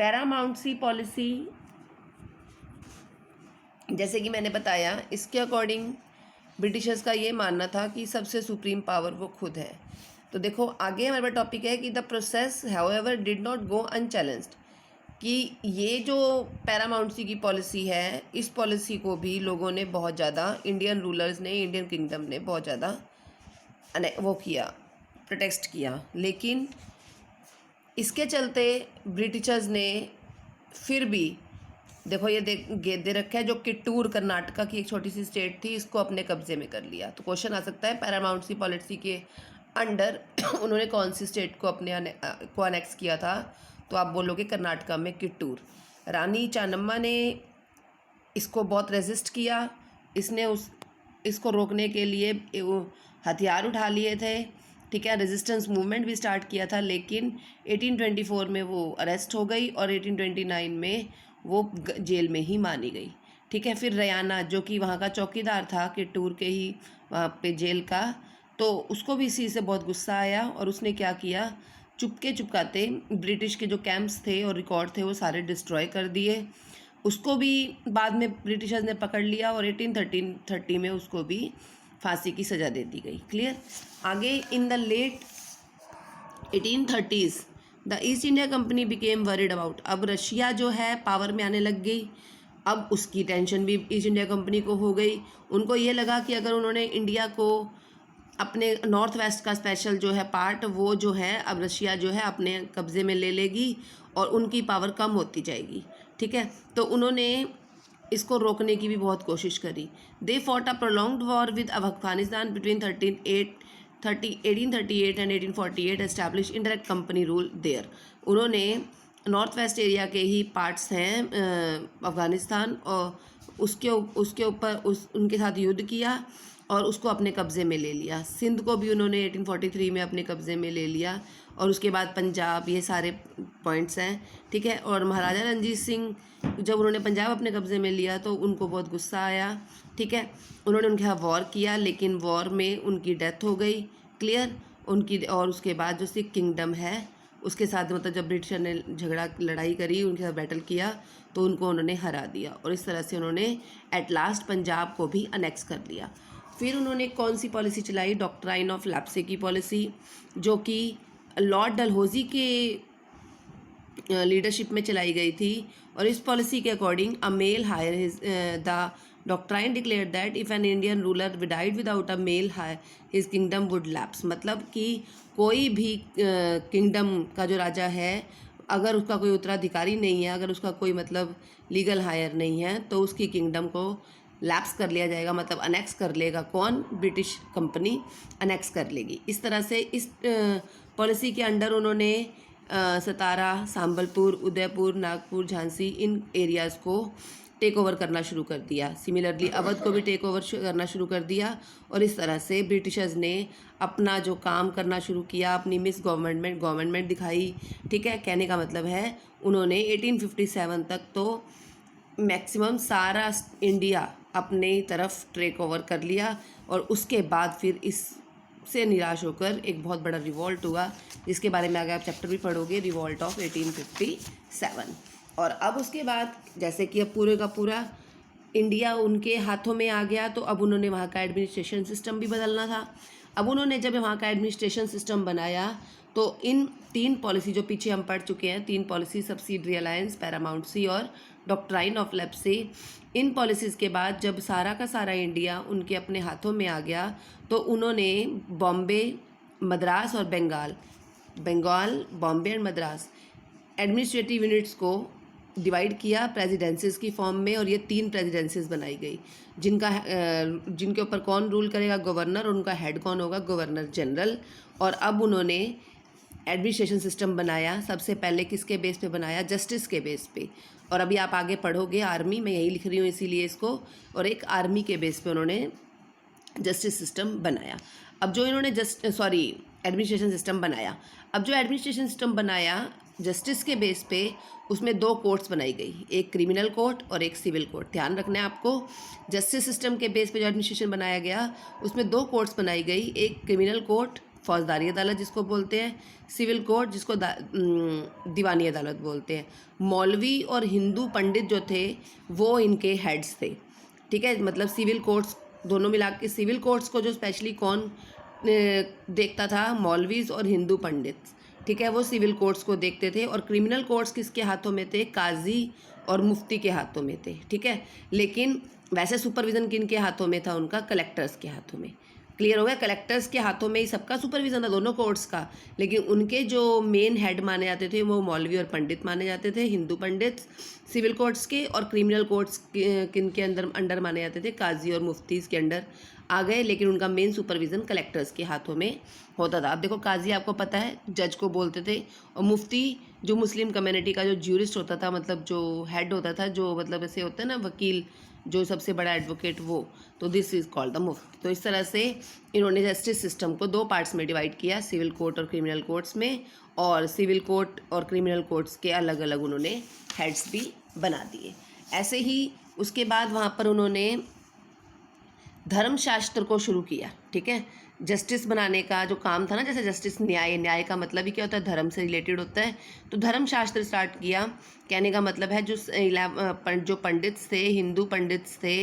Paramount policy, जैसे कि मैंने बताया, इसके अकॉर्डिंग ब्रिटिशर्स का ये मानना था कि सबसे सुप्रीम पावर वो खुद है। तो देखो आगे हमारे पास टॉपिक है कि the process however did not go unchallenged, कि ये जो पैरामाउंट्सी की पॉलिसी है, इस पॉलिसी को भी लोगों ने बहुत ज़्यादा, इंडियन रूलर्स ने, इंडियन किंगडम ने बहुत ज़्यादा वो किया, प्रोटेस्ट किया। लेकिन इसके चलते ब्रिटिशर्स ने फिर भी, देखो ये दे रखा है, जो किट्टूर कर्नाटका की एक छोटी सी स्टेट थी, इसको अपने कब्जे में कर लिया। तो क्वेश्चन आ सकता है पैरामाउंट्सी पॉलिसी के अंडर उन्होंने कौन सी स्टेट को को अनेक्स किया था, तो आप बोलोगे कर्नाटका में किट्टूर। रानी चानम्मा ने इसको बहुत रेजिस्ट किया, इसने इसको रोकने के लिए हथियार उठा लिए थे, ठीक है, रेजिस्टेंस मूवमेंट भी स्टार्ट किया था। लेकिन 1824 में वो अरेस्ट हो गई और 1829 में वो जेल में ही मानी गई, ठीक है। फिर रयाना, जो कि वहाँ का चौकीदार था किट्टूर के ही वहाँ पे जेल का, तो उसको भी इसी से बहुत गुस्सा आया और उसने क्या किया, चुपके चुपकाते ब्रिटिश के जो कैंप्स थे और रिकॉर्ड थे वो सारे डिस्ट्रॉय कर दिए। उसको भी बाद में ब्रिटिशर्स ने पकड़ लिया और 1830 में उसको भी फांसी की सज़ा दे दी गई। क्लियर। आगे in the late 1830s the East India Company became worried about, अब रशिया जो है पावर में आने लग गई, अब उसकी टेंशन भी ईस्ट इंडिया कंपनी को हो गई। उनको ये लगा कि अगर उन्होंने इंडिया को अपने नॉर्थ वेस्ट का स्पेशल जो है पार्ट, वो जो है अब रशिया जो है अपने कब्ज़े में ले लेगी और उनकी पावर कम होती जाएगी, ठीक है। तो उन्होंने इसको रोकने की भी बहुत कोशिश करी। They fought a prolonged war with Afghanistan between 1838 and 1848, establish indirect company rule there. उन्होंने नॉर्थ वेस्ट एरिया के ही पार्ट्स हैं अफ़गानिस्तान, और उसके ऊपर उनके साथ युद्ध किया और उसको अपने कब्ज़े में ले लिया। सिंध को भी उन्होंने 1843 में अपने कब्ज़े में ले लिया, और उसके बाद पंजाब, ये सारे पॉइंट्स हैं, ठीक है। और महाराजा रणजीत सिंह जब उन्होंने पंजाब अपने कब्ज़े में लिया तो उनको बहुत गुस्सा आया, ठीक है। उन्होंने उनके यहाँ वॉर किया, लेकिन वॉर में उनकी डेथ हो गई। क्लियर। उनकी, और उसके बाद जो सिख किंगडम है उसके साथ, मतलब जब ब्रिटिशर ने लड़ाई करी, उनके साथ बैटल किया, तो उनको उन्होंने हरा दिया, और इस तरह से उन्होंने एट लास्ट पंजाब को भी अनेक्स कर लिया। फिर उन्होंने कौन सी पॉलिसी चलाई, डॉक्ट्राइन ऑफ लेप्से की पॉलिसी, जो कि लॉर्ड डलहौजी के लीडरशिप में चलाई गई थी। और इस पॉलिसी के according a male heir his the doctrine declare that if an Indian ruler died without a male heir his kingdom would lapse, मतलब कि कोई भी किंगडम का जो राजा है, अगर उसका कोई उत्तराधिकारी नहीं है, अगर उसका कोई मतलब लीगल हायर नहीं है, तो उसकी किंगडम को लैप्स कर लिया जाएगा, मतलब अनेक्स कर लेगा। कौन? ब्रिटिश कंपनी अनेक्स कर लेगी। इस तरह से इस पॉलिसी के अंडर उन्होंने सतारा, संबलपुर, उदयपुर, नागपुर, झांसी, इन एरियाज़ को टेक ओवर करना शुरू कर दिया। सिमिलरली अवध को भी टेक ओवर करना शुरू कर दिया, और इस तरह से ब्रिटिशर्स ने अपना जो काम करना शुरू किया, अपनी मिस गवर्नमेंट दिखाई, ठीक है। कहने का मतलब है उन्होंने 1857 तक तो मैक्सिमम सारा इंडिया अपने तरफ टेक ओवर कर लिया, और उसके बाद फिर इससे निराश होकर एक बहुत बड़ा रिवॉल्ट हुआ, जिसके बारे में आगे आप चैप्टर भी पढ़ोगे, रिवॉल्ट ऑफ 1857। और अब उसके बाद जैसे कि अब पूरे का पूरा इंडिया उनके हाथों में आ गया, तो अब उन्होंने वहाँ का एडमिनिस्ट्रेशन सिस्टम भी बदलना था। अब उन्होंने जब वहाँ का एडमिनिस्ट्रेशन सिस्टम बनाया, तो इन 3 पॉलिसी जो पीछे हम पढ़ चुके हैं, 3 पॉलिसी, सब्सिडरी अलायंस, पैरामाउंट्सी और डॉक्ट्राइन ऑफ लेप्से, इन पॉलिसीज़ के बाद जब सारा का सारा इंडिया उनके अपने हाथों में आ गया, तो उन्होंने बॉम्बे, मद्रास और Bengal, Bombay and Madras administrative units को डिवाइड किया प्रेसिडेंसीज़ की फॉर्म में, और ये 3 प्रेसिडेंसीज़ बनाई गई, जिनके ऊपर कौन रूल करेगा, गवर्नर, और उनका हेड कौन होगा, गवर्नर जनरल। और अब उन्होंने एडमिनिस्ट्रेशन सिस्टम बनाया, सबसे पहले किसके बेस पे बनाया, जस्टिस के बेस पे। और अभी आप आगे पढ़ोगे आर्मी, मैं यही लिख रही हूँ इसीलिए इसको, और एक आर्मी के बेस पे उन्होंने जस्टिस सिस्टम बनाया। अब जो इन्होंने एडमिनिस्ट्रेशन सिस्टम बनाया, अब जो एडमिनिस्ट्रेशन सिस्टम बनाया जस्टिस के बेस पे, उसमें 2 कोर्ट्स बनाई गई, एक क्रिमिनल कोर्ट और एक सिविल कोर्ट। ध्यान रखना है आपको, जस्टिस सिस्टम के बेस पे जो एडमिनिस्ट्रेशन बनाया गया, उसमें 2 कोर्ट्स बनाई गई, एक क्रिमिनल कोर्ट फौजदारी अदालत जिसको बोलते हैं, सिविल कोर्ट जिसको दीवानी अदालत बोलते हैं। मौलवी और हिंदू पंडित जो थे वो इनके हेड्स थे, ठीक है। मतलब सिविल कोर्ट्स दोनों मिला के, सिविल कोर्ट्स को जो स्पेशली कौन देखता था, मौलवीज और हिंदू पंडित, ठीक है, वो सिविल कोर्ट्स को देखते थे। और क्रिमिनल कोर्ट्स किसके हाथों में थे, काजी और मुफ्ती के हाथों में थे, ठीक है। लेकिन वैसे सुपरविज़न किन के हाथों में था, उनका कलेक्टर्स के हाथों में। क्लियर हो गया, कलेक्टर्स के हाथों में ही सबका सुपरविज़न था, दोनों कोर्ट्स का। लेकिन उनके जो मेन हेड माने जाते थे वो मौलवी और पंडित माने जाते थे, हिंदू पंडित सिविल कोर्ट्स के। और क्रिमिनल कोर्ट्स किन के अंडर माने जाते थे, काजी और मुफ्तीज़ के अंडर आ गए। लेकिन उनका मेन सुपरविज़न कलेक्टर्स के हाथों में होता था। अब देखो, काजी आपको पता है जज को बोलते थे, और मुफ्ती जो मुस्लिम कम्युनिटी का जो ज्यूरिस्ट होता था, मतलब जो हेड होता था, जो मतलब ऐसे होता है ना वकील, जो सबसे बड़ा एडवोकेट, वो, तो दिस इज़ कॉल्ड द मुफ्ती। तो इस तरह से इन्होंने जस्टिस सिस्टम को 2 पार्ट्स में डिवाइड किया, सिविल कोर्ट और क्रिमिनल कोर्ट्स में। और सिविल कोर्ट और क्रिमिनल कोर्ट्स के अलग अलग उन्होंने हेड्स भी बना दिए। ऐसे ही उसके बाद वहाँ पर उन्होंने धर्मशास्त्र को शुरू किया, ठीक है। जस्टिस बनाने का जो काम था ना, जैसे जस्टिस न्याय का मतलब ही क्या होता है, धर्म से रिलेटेड होता है। तो धर्मशास्त्र स्टार्ट किया। कहने का मतलब है जो पंडित थे, हिंदू पंडित थे,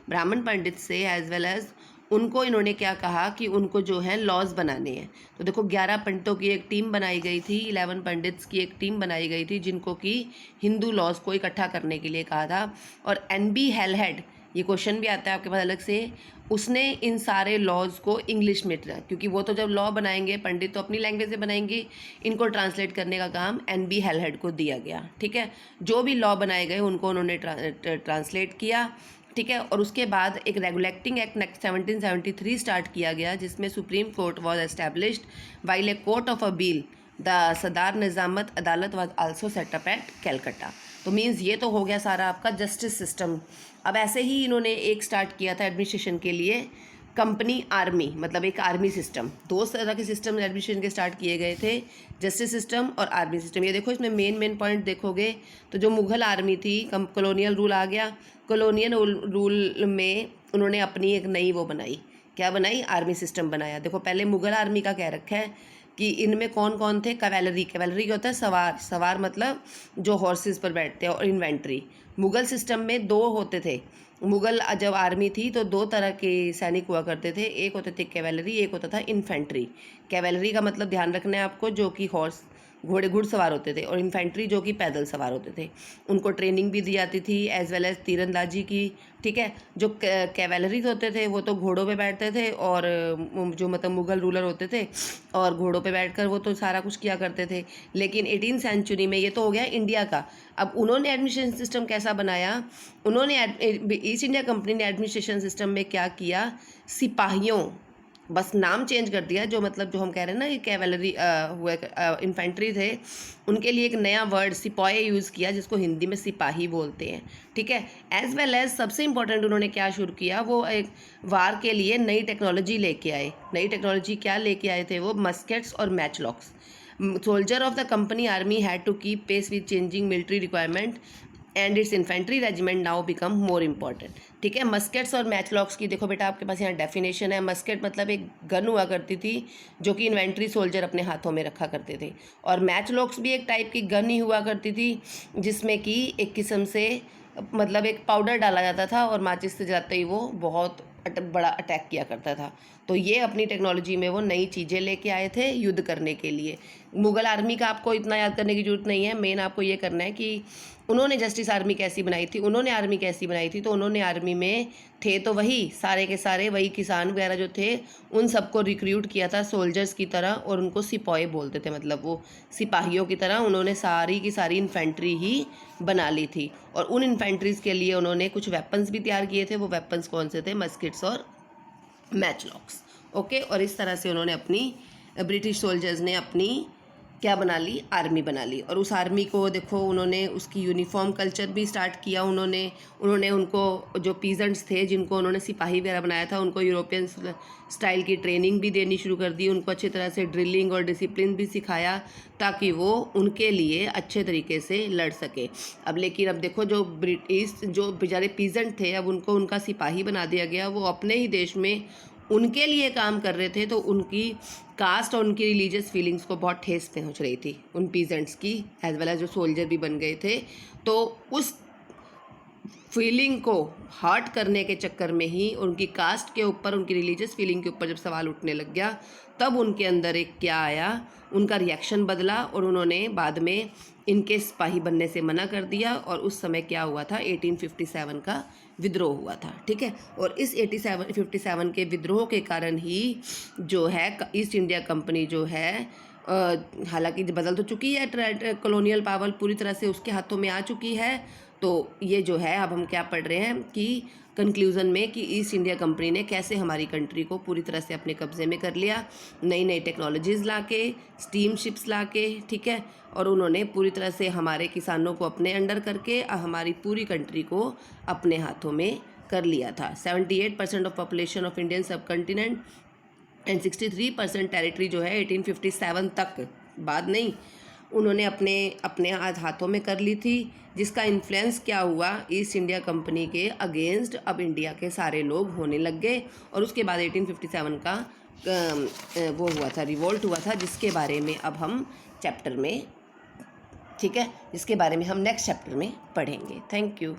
ब्राह्मण पंडित थे, एज वेल एज उनको इन्होंने क्या कहा कि उनको जो है लॉज बनाने हैं। तो देखो, 11 पंडितों की एक टीम बनाई गई थी, 11 पंडित्स की एक टीम बनाई गई थी, जिनको कि हिंदू लॉज को इकट्ठा करने के लिए कहा था। और NB हेलहेड, ये क्वेश्चन भी आता है आपके पास अलग से, उसने इन सारे लॉज को इंग्लिश में, क्योंकि वो तो जब लॉ बनाएंगे पंडित तो अपनी लैंग्वेज में बनाएंगे, इनको ट्रांसलेट करने का काम NB हेलहेड को दिया गया, ठीक है। जो भी लॉ बनाए गए उनको उन्होंने ट्रांसलेट किया, ठीक है। और उसके बाद एक रेगुलेटिंग एक्ट 1773 स्टार्ट किया गया, जिसमें supreme court was established while a court of appeal the Sadar Nizamat Adalat was also set up at Calcutta. तो मीन्स ये तो हो गया सारा आपका जस्टिस सिस्टम। अब ऐसे ही इन्होंने एक स्टार्ट किया था एडमिनिस्ट्रेशन के लिए, कंपनी आर्मी, मतलब एक आर्मी सिस्टम। 2 तरह के सिस्टम एडमिनिस्ट्रेशन के स्टार्ट किए गए थे, जस्टिस सिस्टम और आर्मी सिस्टम। ये देखो, इसमें मेन पॉइंट देखोगे तो जो मुग़ल आर्मी थी, कॉलोनियल रूल आ गया। कॉलोनियल रूल में उन्होंने अपनी एक नई वो बनाई, क्या बनाई, आर्मी सिस्टम बनाया। देखो, पहले मुग़ल आर्मी का क्या रखा है कि इनमें कौन कौन थे, कैवेलरी क्या होता है, सवार मतलब जो हॉर्सेस पर बैठते हैं, और इन्वेंट्री। मुग़ल सिस्टम में 2 होते थे। मुग़ल जब आर्मी थी तो 2 तरह के सैनिक हुआ करते थे, एक होते थे कैवेलरी, एक होता था इन्फेंट्री। कैवेलरी का मतलब ध्यान रखना है आपको, जो कि घुड़सवार होते थे, और इन्फेंट्री जो कि पैदल सवार होते थे। उनको ट्रेनिंग भी दी जाती थी एज वेल एज तीरंदाजी की, ठीक है। जो कैवेलरीज होते थे वो तो घोड़ों पे बैठते थे, और जो मतलब मुग़ल रूलर होते थे और घोड़ों पे बैठकर वो तो सारा कुछ किया करते थे। लेकिन 18वीं सेंचुरी में, ये तो हो गया इंडिया का, अब उन्होंने एडमिनिस्ट्रेशन सिस्टम कैसा बनाया, उन्होंने ईस्ट इंडिया कंपनी ने एडमिनिस्ट्रेशन सिस्टम में क्या किया, सिपाहियों, बस नाम चेंज कर दिया। जो मतलब जो हम कह रहे हैं ना कि कैवेलरी हुआ इन्फेंट्री थे, उनके लिए एक नया वर्ड सिपाही यूज़ किया, जिसको हिंदी में सिपाही बोलते हैं, ठीक है। एज वेल एज सबसे इंपॉर्टेंट उन्होंने क्या शुरू किया, वो एक वार के लिए नई टेक्नोलॉजी लेके आए। नई टेक्नोलॉजी क्या लेके आए थे वो, मस्केट्स और matchlocks. Soldier of the company army had to keep pace with changing military requirement and its infantry regiment now become more important, ठीक है। मस्केट्स और मैचलॉक्स की देखो बेटा, आपके पास यहाँ डेफिनेशन है। मस्केट मतलब एक गन हुआ करती थी जो कि इन्वेंट्री सोल्जर अपने हाथों में रखा करते थे, और मैचलॉक्स भी एक टाइप की गन ही हुआ करती थी, जिसमें कि एक किस्म से मतलब एक पाउडर डाला जाता था, और माचिस से जलाते ही वो बहुत बड़ा अटैक किया करता था। तो ये अपनी टेक्नोलॉजी में वो नई चीज़ें लेके आए थे युद्ध करने के लिए। मुग़ल आर्मी का आपको इतना याद करने की ज़रूरत नहीं है, मेन आपको ये करना है कि उन्होंने जस्टिस आर्मी कैसी बनाई थी, उन्होंने आर्मी कैसी बनाई थी। तो उन्होंने आर्मी में थे तो वही सारे के सारे वही किसान वगैरह जो थे, उन सबको रिक्रूट किया था सोल्जर्स की तरह, और उनको सिपाही बोलते थे, मतलब वो सिपाहियों की तरह उन्होंने सारी की सारी इन्फेंट्री ही बना ली थी। और उन इन्फेंट्रीज़ के लिए उन्होंने कुछ वेपन्स भी तैयार किए थे। वो वेपन्स कौन से थे, मस्किट्स और मैचलॉक्स, ओके। और इस तरह से उन्होंने अपनी ब्रिटिश सोल्जर्स ने अपनी क्या बना ली, आर्मी बना ली। और उस आर्मी को देखो, उन्होंने उसकी यूनिफॉर्म कल्चर भी स्टार्ट किया। उन्होंने उनको जो पीजेंट्स थे जिनको उन्होंने सिपाही वगैरह बनाया था, उनको यूरोपियन स्टाइल की ट्रेनिंग भी देनी शुरू कर दी। उनको अच्छी तरह से ड्रिलिंग और डिसिप्लिन भी सिखाया, ताकि वो उनके लिए अच्छे तरीके से लड़ सके। अब लेकिन अब देखो, जो ब्रिटिश जो बेचारे पीजेंट थे, अब उनको उनका सिपाही बना दिया गया। वो अपने ही देश में उनके लिए काम कर रहे थे, तो उनकी कास्ट और उनकी रिलीजियस फीलिंग्स को बहुत ठेस पहुंच रही थी उन पीजेंट्स की, एज वेल एज जो सोल्जर भी बन गए थे। तो उस फीलिंग को हर्ट करने के चक्कर में ही उनकी कास्ट के ऊपर, उनकी रिलीजियस फीलिंग के ऊपर जब सवाल उठने लग गया, तब उनके अंदर एक क्या आया, उनका रिएक्शन बदला और उन्होंने बाद में इनके सिपाही बनने से मना कर दिया। और उस समय क्या हुआ था, 1857 का विद्रोह हुआ था, ठीक है। और इस 1857 के विद्रोह के कारण ही जो है ईस्ट इंडिया कंपनी जो है, हालांकि बदल तो चुकी है, कॉलोनियल पावर पूरी तरह से उसके हाथों में आ चुकी है। तो ये जो है अब हम क्या पढ़ रहे हैं कि कंक्लूज़न में कि ईस्ट इंडिया कंपनी ने कैसे हमारी कंट्री को पूरी तरह से अपने कब्ज़े में कर लिया, नई नई टेक्नोलॉजीज़ लाके, स्टीम शिप्स लाके, ठीक है। और उन्होंने पूरी तरह से हमारे किसानों को अपने अंडर करके हमारी पूरी कंट्री को अपने हाथों में कर लिया था। 78% ऑफ पॉपुलेशन ऑफ इंडियन सब कंटिनेंट एंड 63% टेरिटरी जो है 1857 तक, बाद नहीं, उन्होंने अपने हाथों में कर ली थी, जिसका इन्फ्लुएंस क्या हुआ, ईस्ट इंडिया कंपनी के अगेंस्ट अब इंडिया के सारे लोग होने लग गए। और उसके बाद 1857 का वो हुआ था, रिवोल्ट हुआ था, जिसके बारे में अब हम चैप्टर में, ठीक है, जिसके बारे में हम नेक्स्ट चैप्टर में पढ़ेंगे। Thank you.